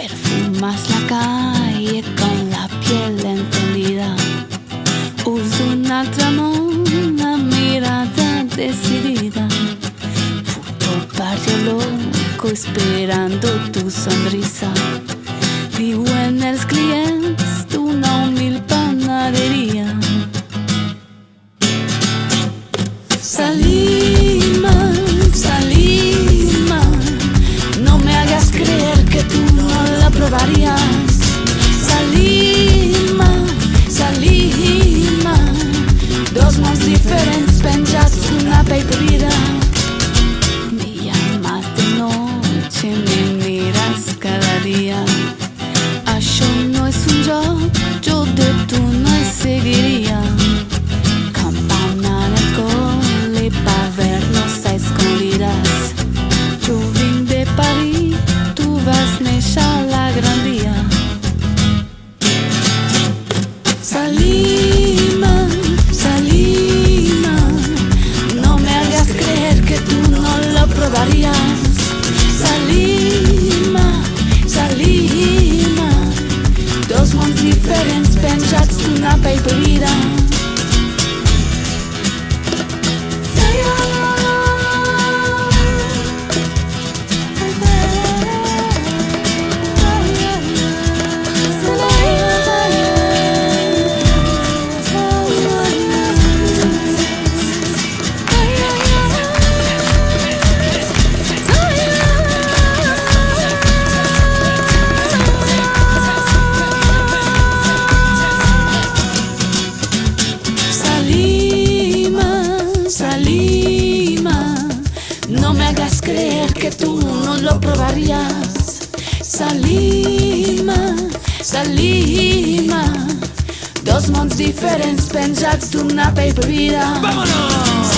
Perfumas la calle con la piel encendida. Uso un altramón, una mirada decidida. Puto barrio loco esperando tu sonrisa. Vivo en els clients d'una humil panadería. Salima, Salima, no me hagas creer que tú no la probarías. Salima, Salima, dos mons diferents penjats d'una bebida. Me llamas de noche, me miras cada día. Això no és un joc, jo de tu no hi seguiria. Campana en el cole pa vernos a escondidas. Jo vinc de París, tu vas néixer a la Gran Via. Salima, Salima, no me hagas creer que tú no lo probarías. Salima, Salima, dos mons diferents penjats d'una bebida. No me hagas creer que tú no lo probarías. Salima, Salima, dos mons diferents penjats d'una bebida. ¡Vámonos!